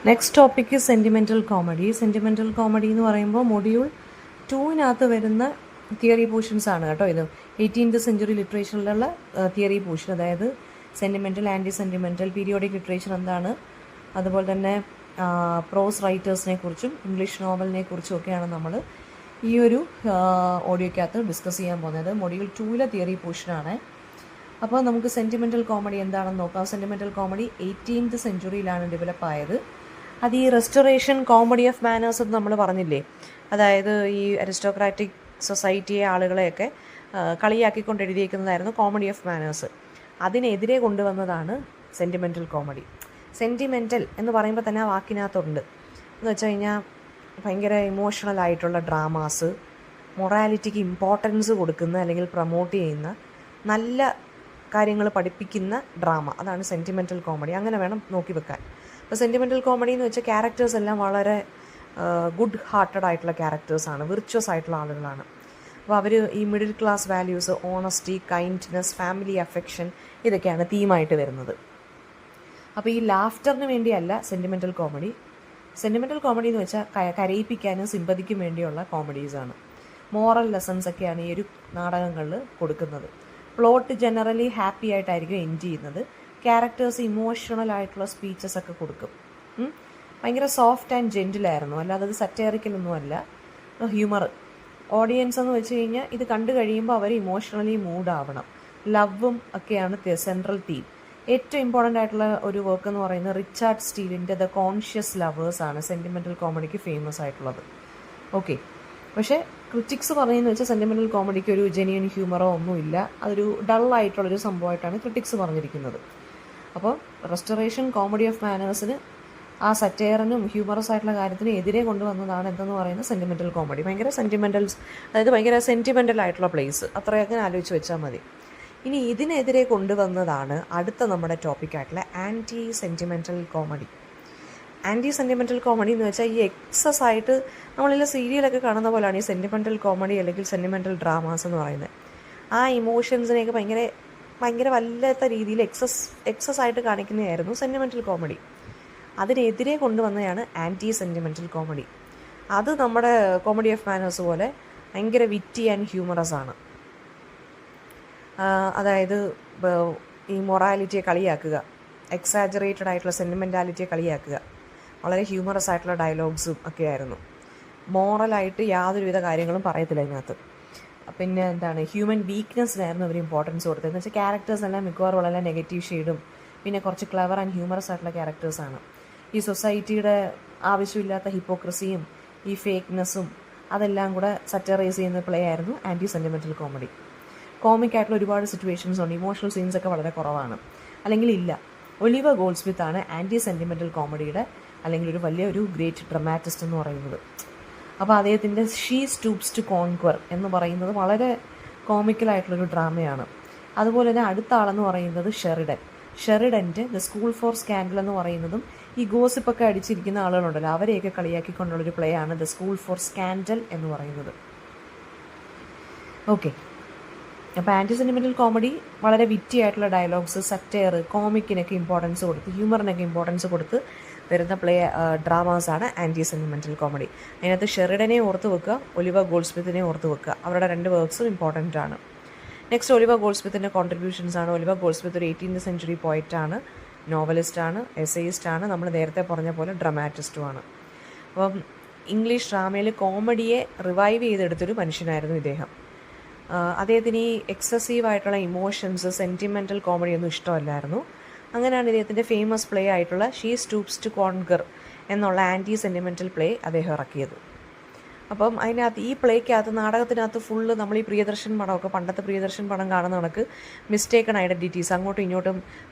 Next topic sentimental comedy. Sentimental comedy എന്ന് പറയുമ്പോൾ module 2-നകത്ത് വരുന്ന തിയറി പോർഷൻസ് ആണ് കേട്ടോ. ഇത് 18th സെഞ്ച്വറി ലിറ്ററേച്ചറിലുള്ള തിയറി പോർഷൻ, അതായത് sentimental, anti sentimental, periodic literature എന്താണ്, അതുപോലെ തന്നെ പ്രോസ് റൈറ്റേഴ്സിനെ കുറിച്ചും ഇംഗ്ലീഷ് നോവലിനെ കുറിച്ചും ഒക്കെയാണ് നമ്മൾ ഈ ഒരു ഓഡിയോയ്ക്കകത്ത് ഡിസ്കസ് ചെയ്യാൻ പോകുന്നത്. മൊഡ്യൂൾ 2-ലെ തിയറി പോർഷനാണ്. അപ്പോൾ നമുക്ക് സെൻറ്റിമെൻ്റൽ കോമഡി എന്താണെന്ന് നോക്കാം. സെൻറ്റിമെൻ്റൽ കോമഡി 18th സെഞ്ച്വറിയിലാണ് ഡെവലപ്പ് ആയത്. അത് ഈ റെസ്റ്റോറേഷൻ കോമഡി ഓഫ് മാനേഴ്സ് എന്ന് നമ്മൾ പറഞ്ഞില്ലേ, അതായത് ഈ അരിസ്റ്റോക്രാറ്റിക് സൊസൈറ്റിയെ ആളുകളെയൊക്കെ കളിയാക്കിക്കൊണ്ട് എഴുതിയിരിക്കുന്നതായിരുന്നു കോമഡി ഓഫ് മാനേഴ്സ്. അതിനെതിരെ കൊണ്ടുവന്നതാണ് സെൻറ്റിമെൻ്റൽ കോമഡി. സെൻറ്റിമെൻ്റൽ എന്ന് പറയുമ്പോൾ തന്നെ ആ വാക്കിനകത്തുണ്ട് എന്ന് വെച്ച് കഴിഞ്ഞാൽ ഭയങ്കര ഇമോഷണൽ ആയിട്ടുള്ള ഡ്രാമാസ്, മൊറാലിറ്റിക്ക് ഇമ്പോർട്ടൻസ് കൊടുക്കുന്ന അല്ലെങ്കിൽ പ്രൊമോട്ട് ചെയ്യുന്ന നല്ല കാര്യങ്ങൾ പഠിപ്പിക്കുന്ന ഡ്രാമ, അതാണ് സെൻറ്റിമെൻ്റൽ കോമഡി. അങ്ങനെ വേണം നോക്കി വെക്കാൻ. അപ്പോൾ സെൻറ്റിമെൻ്റൽ കോമഡി എന്ന് വെച്ചാൽ ക്യാരക്ടേഴ്സ് എല്ലാം വളരെ ഗുഡ് ഹാർട്ടഡ് ആയിട്ടുള്ള ക്യാരക്ടേഴ്സാണ്, വിർച്വസ് ആയിട്ടുള്ള ആളുകളാണ്. അപ്പോൾ അവർ ഈ middle class values, honesty, kindness, family affection, ഇതൊക്കെയാണ് തീമായിട്ട് വരുന്നത്. അപ്പോൾ ഈ ലാഫ്റ്ററിന് വേണ്ടിയല്ല സെൻറ്റിമെൻ്റൽ കോമഡി. സെൻറ്റിമെൻ്റൽ കോമഡി എന്ന് വെച്ചാൽ കരയിപ്പിക്കാനും സിമ്പതിക്കും വേണ്ടിയുള്ള കോമഡീസാണ്. മോറൽ ലെസൺസ് ഒക്കെയാണ് ഈ ഒരു നാടകങ്ങളിൽ കൊടുക്കുന്നത്. പ്ലോട്ട് ജനറലി ഹാപ്പി ആയിട്ടായിരിക്കും എൻഡ് ചെയ്യുന്നത്. ക്യാരക്ടേഴ്സ് ഇമോഷണൽ ആയിട്ടുള്ള സ്പീച്ചസ് ഒക്കെ കൊടുക്കും. ഭയങ്കര സോഫ്റ്റ് ആൻഡ് ജെൻറ്റിലായിരുന്നു, അല്ലാതെ അത് സറ്റയറിക്കലൊന്നും അല്ല. ഹ്യൂമർ ഓഡിയൻസ് എന്ന് വെച്ച് കഴിഞ്ഞാൽ ഇത് കണ്ടു കഴിയുമ്പോൾ അവർ ഇമോഷണലി മൂഡ് ആവണം. ലവും ഒക്കെയാണ് സെൻട്രൽ തീം. ഏറ്റവും ഇമ്പോർട്ടൻ്റ് ആയിട്ടുള്ള ഒരു വർക്ക് എന്ന് പറയുന്നത് റിച്ചാർഡ് സ്റ്റീലിൻ്റെ ദ കോൺഷ്യസ് ലവേഴ്സ് ആണ് സെൻറ്റിമെൻ്റൽ കോമഡിക്ക് ഫേമസ് ആയിട്ടുള്ളത്. ഓക്കെ, പക്ഷേ ക്രിറ്റിക്സ് പറയുന്നത് വെച്ചാൽ സെൻറ്റിമെൻ്റൽ കോമഡിക്ക് ഒരു ജെന്യൂൻ ഹ്യൂമറോ ഒന്നുമില്ല, അതൊരു ഡള്ളായിട്ടുള്ളൊരു സംഭവമായിട്ടാണ് ക്രിറ്റിക്സ് പറഞ്ഞിരിക്കുന്നത്. അപ്പോൾ റെസ്റ്റോറേഷൻ കോമഡി ഓഫ് മാനേഴ്സിന് ആ സറ്റയറിനും ഹ്യൂമറസ് ആയിട്ടുള്ള കാര്യത്തിനും എതിരെ കൊണ്ടുവന്നതാണ് എന്തെന്ന് പറയുന്നത് സെൻറ്റിമെൻ്റൽ കോമഡി. ഭയങ്കര സെൻറ്റിമെൻ്റൽസ്, അതായത് ഭയങ്കര സെൻറ്റിമെൻ്റൽ ആയിട്ടുള്ള പ്ലേസ്, അത്രയൊക്കെ ആലോചിച്ച് വെച്ചാൽ മതി. ഇനി ഇതിനെതിരെ കൊണ്ടുവന്നതാണ് അടുത്ത നമ്മുടെ ടോപ്പിക്കായിട്ടുള്ള anti sentimental comedy. Anti sentimental comedy എന്ന് വെച്ചാൽ ഈ എക്സസ് ആയിട്ട് നമ്മളിൽ സീരിയലൊക്കെ കാണുന്ന പോലെയാണ് ഈ സെൻറ്റിമെൻ്റൽ കോമഡി അല്ലെങ്കിൽ സെൻറ്റിമെൻ്റൽ ഡ്രാമാസ് എന്ന് പറയുന്നത്. ആ ഇമോഷൻസിനെയൊക്കെ ഭയങ്കര വല്ലാത്ത രീതിയിൽ എക്സസ് ആയിട്ട് കാണിക്കുന്നതായിരുന്നു സെൻറ്റിമെൻ്റൽ കോമഡി. അതിനെതിരെ കൊണ്ടുവന്നതാണ് ആൻറ്റി സെൻറ്റിമെൻ്റൽ കോമഡി. അത് നമ്മുടെ കോമഡി ഓഫ് മാനേഴ്സ് പോലെ ഭയങ്കര വിറ്റി ആൻഡ് ഹ്യൂമറസ് ആണ്. അതായത് ഈ മൊറാലിറ്റിയെ കളിയാക്കുക, എക്സാജറേറ്റഡ് ആയിട്ടുള്ള സെൻറ്റിമെൻറ്റാലിറ്റിയെ കളിയാക്കുക, വളരെ ഹ്യൂമറസ് ആയിട്ടുള്ള ഡയലോഗ്സും ഒക്കെ ആയിരുന്നു. മോറലായിട്ട് യാതൊരുവിധ കാര്യങ്ങളും പറയത്തില്ല ഇതിനകത്ത്. പിന്നെ എന്താണ്, ഹ്യൂമൻ വീക്ക്നെസ്സിനായിരുന്നു അവർ ഇമ്പോർട്ടൻസ് കൊടുത്തത്. എന്ന് വെച്ചാൽ ക്യാരക്ടേഴ്സ് എല്ലാം മിക്കവാറും വളരെ നെഗറ്റീവ് ഷെയ്ഡും പിന്നെ കുറച്ച് ക്ലെവർ ആൻഡ് ഹ്യൂമറസ് ആയിട്ടുള്ള ക്യാരക്ടേഴ്സാണ്. ഈ സൊസൈറ്റിയുടെ ആവശ്യമില്ലാത്ത ഹിപ്പോക്രസിയും ഈ ഫേക്ക്നെസ്സും അതെല്ലാം കൂടെ സറ്ററൈസ് ചെയ്യുന്ന പ്ലേ ആയിരുന്നു ആൻറ്റി സെൻറ്റിമെൻ്റൽ കോമഡി. കോമിക് ആയിട്ടുള്ള ഒരുപാട് സിറ്റുവേഷൻസ് ഉണ്ട്, ഇമോഷണൽ സീൻസൊക്കെ വളരെ കുറവാണ്, അല്ലെങ്കിൽ ഇല്ല. ഒലിവർ ഗോൾഡ്സ്മിത്ത് ആണ് ആൻറ്റി സെൻറ്റിമെൻ്റൽ കോമഡിയുടെ അല്ലെങ്കിൽ ഒരു വലിയൊരു ഗ്രേറ്റ് ഡ്രമാറ്റിസ്റ്റ് എന്ന് പറയുന്നത്. അപ്പോൾ അദ്ദേഹത്തിൻ്റെ ഷീ സ്റ്റൂപ്സ് ടു കോൺക്വർ എന്ന് പറയുന്നത് വളരെ കോമിക്കലായിട്ടുള്ളൊരു ഡ്രാമയാണ്. അതുപോലെ തന്നെ അടുത്ത ആളെന്ന് പറയുന്നത് ഷെറിഡൻ്റെ ദ സ്കൂൾ ഫോർ സ്കാൻഡൽ എന്ന് പറയുന്നതും ഈ ഗോസിപ്പൊക്കെ അടിച്ചിരിക്കുന്ന ആളുകളുണ്ടല്ലോ, അവരെയൊക്കെ കളിയാക്കിക്കൊണ്ടുള്ളൊരു പ്ലേ ആണ് ദ സ്കൂൾ ഫോർ സ്കാൻഡൽ എന്ന് പറയുന്നത്. ഓക്കെ, അപ്പോൾ ആൻറ്റി സെൻറ്റിമെൻ്റൽ കോമഡി വളരെ വിറ്റി ആയിട്ടുള്ള ഡയലോഗ്സ്, സറ്റയർ, കോമിക്കിനൊക്കെ ഇമ്പോർട്ടൻസ് കൊടുത്ത്, ഹ്യൂമറിനൊക്കെ ഇമ്പോർട്ടൻസ് കൊടുത്ത് വരുന്ന ഡ്രാമാസാണ് ആൻറ്റി സെൻറ്റിമെൻ്റൽ കോമഡി. അതിനകത്ത് ഷെറിഡനെ ഓർത്ത് വെക്കുക, ഒലിവർ ഗോൾഡ്സ്മിത്തിനെ ഓർത്ത് വെക്കുക. അവരുടെ 2 വർക്ക്സും ഇമ്പോർട്ടൻ്റ് ആണ്. നെക്സ്റ്റ് ഒലിവർ ഗോൾഡ്സ്മിത്തിൻ്റെ കോൺട്രിബ്യൂഷൻസ് ആണ്. ഒലിവർ ഗോൾഡ്സ്മിത്ത് ഒരു 18th സെഞ്ച്വറി പോയറ്റാണ്, നോവലിസ്റ്റാണ്, എസ്സേയിസ്റ്റാണ്, നമ്മൾ നേരത്തെ പറഞ്ഞ പോലെ ഡ്രമാറ്റിസ്റ്റുമാണ്. അപ്പം ഇംഗ്ലീഷ് ഡ്രാമയിൽ കോമഡിയെ റിവൈവ് ചെയ്തെടുത്തൊരു മനുഷ്യനായിരുന്നു ഇദ്ദേഹം. അദ്ദേഹത്തിന് ഈ എക്സസീവായിട്ടുള്ള ഇമോഷൻസ്, സെൻറ്റിമെൻ്റൽ കോമഡിയൊന്നും ഇഷ്ടമല്ലായിരുന്നു. അങ്ങനെയാണ് ഇദ്ദേഹത്തിൻ്റെ ഫേമസ് പ്ലേ ആയിട്ടുള്ള ഷീ സ്റ്റൂപ്സ് ടു കോൺക്വർ എന്നുള്ള ആൻറ്റി സെൻറ്റിമെൻ്റൽ പ്ലേ അദ്ദേഹം ഇറക്കിയത്. അപ്പം അതിനകത്ത് ഈ പ്ലേക്കകത്ത്, നാടകത്തിനകത്ത് ഫുള്ള് നമ്മൾ ഈ പ്രിയദർശൻ പടമൊക്കെ, പണ്ടത്തെ പ്രിയദർശൻ പടം കാണുന്ന കണക്ക് മിസ്റ്റേക്കൺ ഐഡൻറ്റിറ്റീസ്, അങ്ങോട്ടും ഇങ്ങോട്ടും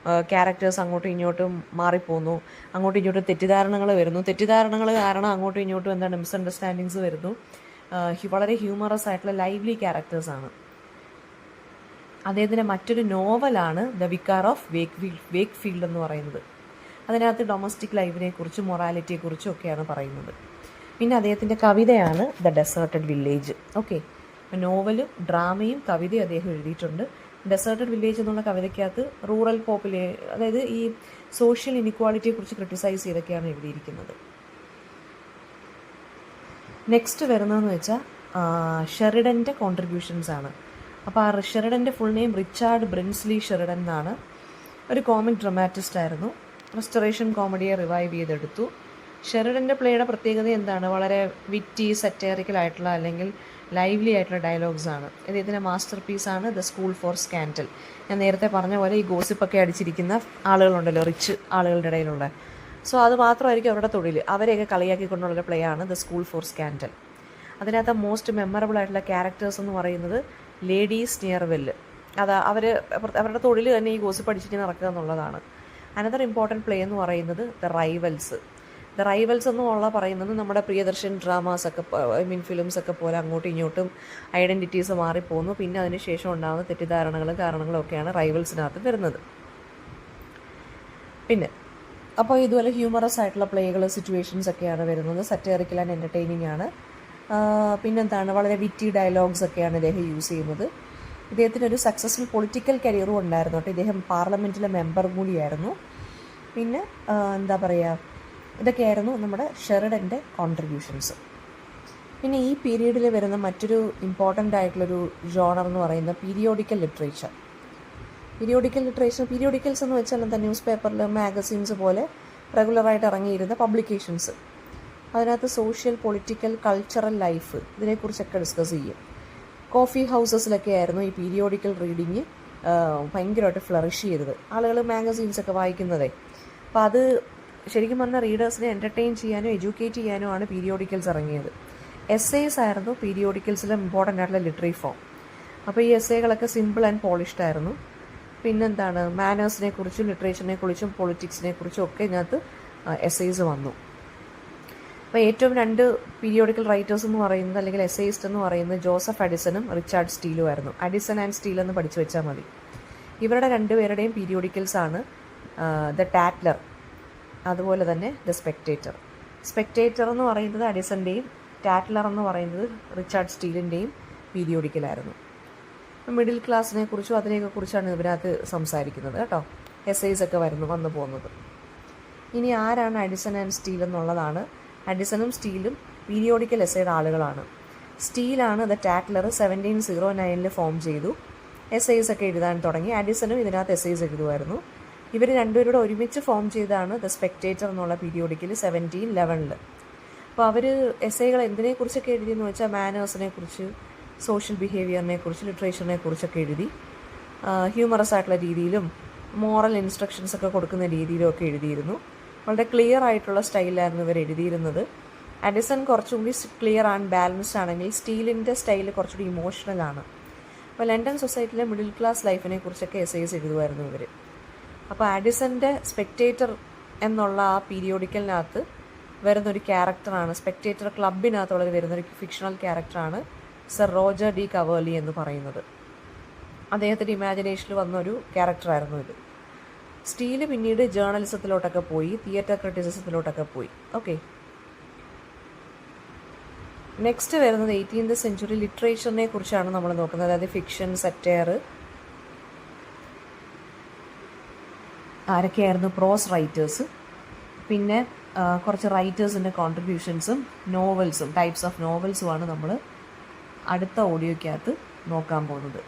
ക്യാരക്ടേഴ്സ് അങ്ങോട്ടും ഇങ്ങോട്ടും മാറിപ്പോകുന്നു, അങ്ങോട്ടും ഇങ്ങോട്ടും തെറ്റിദ്ധാരണകൾ വരുന്നു, തെറ്റിദ്ധാരണകൾ കാരണം അങ്ങോട്ടും ഇങ്ങോട്ടും എന്താണ് മിസ്അണ്ടർസ്റ്റാൻഡിങ്സ് വരുന്നു. വളരെ ഹ്യൂമറസ് ആയിട്ടുള്ള ലൈവ്ലി ക്യാരക്ടേഴ്സാണ്. അദ്ദേഹത്തിൻ്റെ മറ്റൊരു നോവലാണ് ദ വിക്കാർ ഓഫ് വേക്ക്ഫീൽഡ് എന്ന് പറയുന്നത്. അതിനകത്ത് ഡൊമസ്റ്റിക് ലൈഫിനെക്കുറിച്ചും മൊറാലിറ്റിയെക്കുറിച്ചും ഒക്കെയാണ് പറയുന്നത്. പിന്നെ അദ്ദേഹത്തിൻ്റെ കവിതയാണ് ദ ഡെസേർട്ടഡ് വില്ലേജ്. ഓക്കെ, നോവലും ഡ്രാമയും കവിതയും അദ്ദേഹം എഴുതിയിട്ടുണ്ട്. ഡെസേർട്ടഡ് വില്ലേജ് എന്നുള്ള കവിതയ്ക്കകത്ത് റൂറൽ അതായത് ഈ സോഷ്യൽ ഇനിക്വാളിറ്റിയെക്കുറിച്ച് ക്രിട്ടിസൈസ് ചെയ്തൊക്കെയാണ് എഴുതിയിരിക്കുന്നത്. നെക്സ്റ്റ് വരുന്നതെന്ന് വെച്ചാൽ ഷെറിഡൻ്റെ കോൺട്രിബ്യൂഷൻസ് ആണ്. അപ്പോൾ ആ ഷെറിഡൻ്റെ ഫുൾ നെയിം റിച്ചാർഡ് ബ്രിൻസ്ലി ഷെറിഡൻ എന്നാണ്. ഒരു കോമിക് ഡ്രമാറ്റിസ്റ്റ് ആയിരുന്നു. റെസ്റ്റോറേഷൻ കോമഡിയെ റിവൈവ് ചെയ്തെടുത്തു. ഷെറിഡൻ്റെ പ്ലേയുടെ പ്രത്യേകത എന്താണ്? വളരെ വിറ്റി, സറ്റേറിക്കൽ ആയിട്ടുള്ള അല്ലെങ്കിൽ ലൈവ്ലി ആയിട്ടുള്ള ഡയലോഗ്സ് ആണ്. ഇതിൻ്റെ മാസ്റ്റർ പീസാണ് ദ സ്കൂൾ ഫോർ സ്കാൻഡൽ. ഞാൻ നേരത്തെ പറഞ്ഞ പോലെ ഈ ഗോസിപ്പൊക്കെ അടിച്ചിരിക്കുന്ന ആളുകളുണ്ടല്ലോ, റിച്ച് ആളുകളുടെ ഇടയിലുള്ള. സോ അത് മാത്രമായിരിക്കും അവരുടെ തൊഴിൽ. അവരെയൊക്കെ കളിയാക്കിക്കൊണ്ടുള്ള പ്ലേ ആണ് ദ സ്കൂൾ ഫോർ സ്കാൻഡൽ. അതിനകത്ത് മോസ്റ്റ് മെമ്മറബിൾ ആയിട്ടുള്ള ക്യാരക്ടേഴ്സ് എന്ന് പറയുന്നത് ലേഡി സ്നിയർവെല്ല്. അവരുടെ തൊഴിൽ തന്നെ ഈ ഗോസിപ്പ് അടിച്ചിട്ട് നടക്കുക എന്നുള്ളതാണ്. അനദർ ഇമ്പോർട്ടൻറ്റ് പ്ലേ എന്ന് പറയുന്നത് ദ റൈവൽസ്. ദ റൈവൽസ് എന്നുള്ള പറയുന്നത് നമ്മുടെ പ്രിയദർശൻ ഡ്രാമാസൊക്കെ ഫിലിംസൊക്കെ പോലെ അങ്ങോട്ടും ഇങ്ങോട്ടും ഐഡൻറ്റിറ്റീസ് മാറിപ്പോകുന്നു. പിന്നെ അതിന് ശേഷം ഉണ്ടാകുന്ന തെറ്റിദ്ധാരണകളും കാരണങ്ങളും ഒക്കെയാണ് റൈവൽസിനകത്ത് വരുന്നത്. പിന്നെ അപ്പോൾ ഇതുപോലെ ഹ്യൂമറസ് ആയിട്ടുള്ള പ്ലേകൾ, സിറ്റുവേഷൻസ് ഒക്കെയാണ് വരുന്നത്. സറ്റേറിക്കൽ ആൻഡ് എൻ്റർടൈനിങ് ആണ്. പിന്നെന്താണ്, വളരെ വിറ്റി ഡയലോഗ്സ് ഒക്കെയാണ് ഇദ്ദേഹം യൂസ് ചെയ്യുന്നത്. ഇദ്ദേഹത്തിനൊരു സക്സസ്ഫുൾ പൊളിറ്റിക്കൽ കരിയറും ഉണ്ടായിരുന്നു കേട്ടോ. ഇദ്ദേഹം പാർലമെൻറ്റിലെ മെമ്പർ കൂടിയായിരുന്നു. പിന്നെ എന്താ പറയുക, ഇതൊക്കെയായിരുന്നു നമ്മുടെ ഷെറിഡൻ്റെ കോൺട്രിബ്യൂഷൻസ്. പിന്നെ ഈ പീരീഡിൽ വരുന്ന മറ്റൊരു ഇമ്പോർട്ടൻ്റ് ആയിട്ടുള്ളൊരു ജോണർ എന്ന് പറയുന്നത് പീരിയോഡിക്കൽ ലിറ്ററേച്ചർ. പീരിയോഡിക്കൽസ് എന്ന് വെച്ചാൽ എന്താ, ന്യൂസ് പേപ്പറിൽ മാഗസീൻസ് പോലെ റെഗുലറായിട്ട് ഇറങ്ങിയിരുന്ന പബ്ലിക്കേഷൻസ്. അതിനകത്ത് സോഷ്യൽ, പൊളിറ്റിക്കൽ, കൾച്ചറൽ ലൈഫ് ഇതിനെക്കുറിച്ചൊക്കെ ഡിസ്കസ് ചെയ്യും. കോഫി ഹൗസസിലൊക്കെ ആയിരുന്നു ഈ പീരിയോഡിക്കൽ റീഡിങ് ഭയങ്കരമായിട്ട് ഫ്ലറിഷ് ചെയ്തത്. ആളുകൾ മാഗസീൻസൊക്കെ വായിക്കുന്നതേ. അപ്പോൾ അത് ശരിക്കും പറഞ്ഞാൽ റീഡേഴ്സിനെ എൻ്റർടൈൻ ചെയ്യാനോ എഡ്യൂക്കേറ്റ് ചെയ്യാനോ ആണ് പീരിയോഡിക്കൽസ് ഇറങ്ങിയത്. എസ്സേസ് ആയിരുന്നു പീരിയോഡിക്കൽസിലെ ഇമ്പോർട്ടൻ്റ് ആയിട്ടുള്ള ലിറ്റററി ഫോം. അപ്പോൾ ഈ എസ്സേകളൊക്കെ സിമ്പിൾ ആൻഡ് പോളിഷ്ഡ് ആയിരുന്നു. പിന്നെന്താണ്, മാനേഴ്സിനെ കുറിച്ചും ലിറ്ററേച്ചറിനെ കുറിച്ചും പൊളിറ്റിക്സിനെ കുറിച്ചും ഒക്കെ ഇതിനകത്ത് എസ്സേസ് വന്നു. അപ്പോൾ ഏറ്റവും 2 പീരിയോഡിക്കൽ റൈറ്റേഴ്സ് എന്ന് പറയുന്നത് അല്ലെങ്കിൽ എസ്സേയിസ്റ്റ് എന്ന് പറയുന്നത് ജോസഫ് അഡിസണും റിച്ചാർഡ് സ്റ്റീലും ആയിരുന്നു. അഡിസൺ ആൻഡ് സ്റ്റീൽ എന്ന് പഠിച്ചു വെച്ചാൽ മതി. ഇവരുടെ 2 പേരുടെയും പീരിയോഡിക്കൽസ് ആണ് ദ ടാറ്റ്ലർ, അതുപോലെ തന്നെ ദ സ്പെക്ടേറ്റർ എന്ന് പറയുന്നത് അഡിസൻ്റെയും ടാറ്റ്ലർ എന്ന് പറയുന്നത് റിച്ചാർഡ് സ്റ്റീലിൻ്റെയും പീരിയോഡിക്കലായിരുന്നു. മിഡിൽ ക്ലാസ്സിനെ കുറിച്ചും അതിനെയൊക്കെ കുറിച്ചാണ് ഇതിനകത്ത് സംസാരിക്കുന്നത് കേട്ടോ. എസ്സേസ് ഒക്കെ വന്നു പോകുന്നത്. ഇനി ആരാണ് അഡിസൺ ആൻഡ് സ്റ്റീൽ എന്നുള്ളതാണ്. അഡിസണും സ്റ്റീലും പീരിയോഡിക്കൽ എസ്സേയുടെ ആളുകളാണ്. സ്റ്റീലാണ് ദ ടാറ്റ്ലർ 1709 ഫോം ചെയ്തു. എസ്സേസ് ഒക്കെ എഴുതാൻ തുടങ്ങി. അഡിസണും ഇതിനകത്ത് എസ്സേസ് എഴുതുമായിരുന്നു. ഇവർ രണ്ടുപേരുടെ ഒരുമിച്ച് ഫോം ചെയ്താണ് ദ സ്പെക്ടേറ്റർ എന്നുള്ള പീരിയോഡിക്കൽ 1711. അപ്പോൾ അവർ എസ്സേകൾ എന്തിനെക്കുറിച്ചൊക്കെ എഴുതിയെന്ന് വെച്ചാൽ മാനേഴ്സിനെ കുറിച്ച്, സോഷ്യൽ ബിഹേവിയറിനെ കുറിച്ച്, ലിറ്ററേച്ചറിനെ കുറിച്ചൊക്കെ എഴുതി. ഹ്യൂമറസ് ആയിട്ടുള്ള രീതിയിലും മോറൽ ഇൻസ്ട്രക്ഷൻസ് ഒക്കെ കൊടുക്കുന്ന രീതിയിലും ഒക്കെ എഴുതിയിരുന്നു. വളരെ ക്ലിയർ ആയിട്ടുള്ള സ്റ്റൈലായിരുന്നു ഇവർ എഴുതിയിരുന്നത്. അഡിസൺ കുറച്ചുകൂടി ക്ലിയർ ആൻഡ് ബാലൻസ്ഡ് ആണെങ്കിൽ സ്റ്റീലിൻ്റെ സ്റ്റൈൽ കുറച്ചുകൂടി ഇമോഷണലാണ്. അപ്പോൾ ലണ്ടൻ സൊസൈറ്റിയിലെ മിഡിൽ ക്ലാസ് ലൈഫിനെ കുറിച്ചൊക്കെ എസ്സേസ് എഴുതുമായിരുന്നു ഇവർ. അപ്പോൾ അഡിസൻ്റെ സ്പെക്ടേറ്റർ എന്നുള്ള ആ പീരിയോഡിക്കലിനകത്ത് വരുന്നൊരു ക്യാരക്ടറാണ്, സ്പെക്ടേറ്റർ ക്ലബിനകത്തുള്ള വരുന്നൊരു ഫിക്ഷണൽ ക്യാരക്ടറാണ് സർ റോജർ ഡി കവേർലി എന്ന് പറയുന്നത്. അദ്ദേഹത്തിൻ്റെ ഇമാജിനേഷനിൽ വന്നൊരു ക്യാരക്ടറായിരുന്നു ഇത്. സ്റ്റീല് പിന്നീട് ജേർണലിസത്തിലോട്ടൊക്കെ പോയി, തിയേറ്റർ ക്രിറ്റിസിസത്തിലോട്ടൊക്കെ പോയി. ഓക്കെ, നെക്സ്റ്റ് വരുന്നത് 18th സെഞ്ച്വറി ലിറ്ററേച്ചറിനെ കുറിച്ചാണ് നമ്മൾ നോക്കുന്നത്. അതായത് ഫിക്ഷൻ, സറ്റയർ, ആരൊക്കെയായിരുന്നു പ്രോസ് റൈറ്റേഴ്സ്, പിന്നെ കുറച്ച് റൈറ്റേഴ്സിൻ്റെ കോൺട്രിബ്യൂഷൻസും നോവൽസും, ടൈപ്സ് ഓഫ് നോവൽസുമാണ് നമ്മൾ അടുത്ത ഓഡിയോയ്ക്കകത്ത് നോക്കാൻ പോകുന്നത്.